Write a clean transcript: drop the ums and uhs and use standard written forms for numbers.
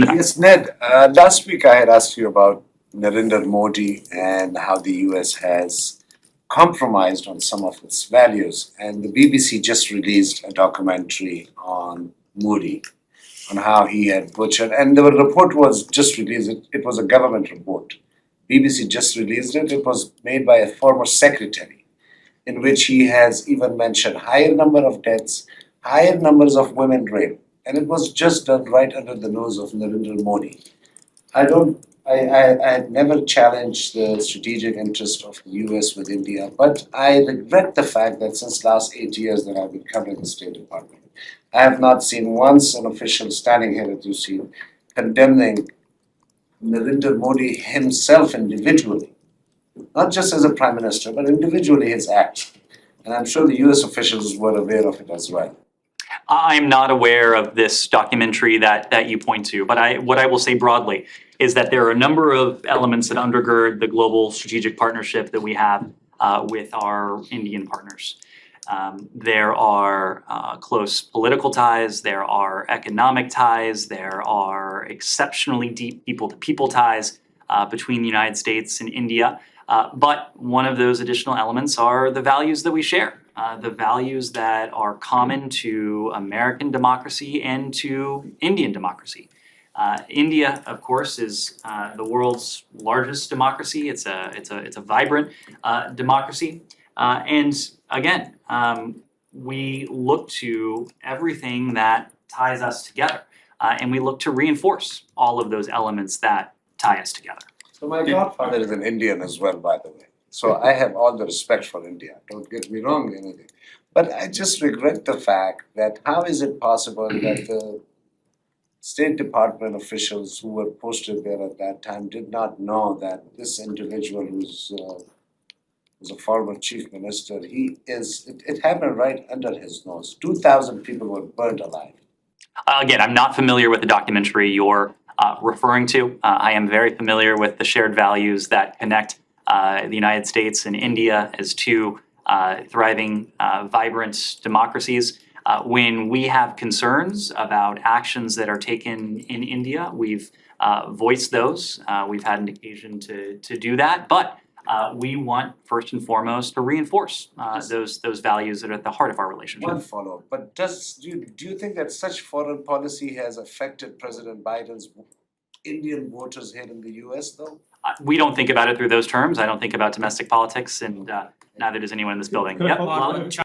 Yes, Ned. Last week I had asked you about Narendra Modi and how the US has compromised on some of its values. And the BBC just released a documentary on Modi, on how he had butchered. And the report was just released, it was a government report. BBC just released it. It was made by a former secretary, in which he has even mentioned higher number of deaths, higher numbers of women raped. And it was just done right under the nose of Narendra Modi. I had never challenged the strategic interest of the US with India, but I regret the fact that since last 8 years that I've been covering the State Department, I have not seen once an official standing here at UC condemning Narendra Modi himself individually, not just as a prime minister, but individually his acts. And I'm sure the US officials were aware of it as well. I'm not aware of this documentary that you point to, but what I will say broadly is that there are a number of elements that undergird the global strategic partnership that we have with our Indian partners. There are close political ties, there are economic ties, there are exceptionally deep people-to-people ties between the United States and India. But one of those additional elements are the values that we share. The values that are common to American democracy and to Indian democracy. India, of course, is the world's largest democracy. It's a vibrant democracy, and again, we look to everything that ties us together, and we look to reinforce all of those elements that tie us together. So my godfather is an Indian as well, by the way. So I have all the respect for India. Don't get me wrong, anything. But I just regret the fact that how is it possible that the State Department officials who were posted there at that time did not know that this individual who's a former chief minister, it happened right under his nose. 2,000 people were burned alive. Again, I'm not familiar with the documentary you're referring to. I am very familiar with the shared values that connect the United States and India as two thriving, vibrant democracies. When we have concerns about actions that are taken in India, we've voiced those. We've had an occasion to do that, but we want first and foremost to reinforce those values that are at the heart of our relationship. One follow-up, but do you think that such foreign policy has affected President Biden's Indian voters here in the US though? We don't think about it through those terms. I don't think about domestic politics, and neither does anyone in this building. Yep.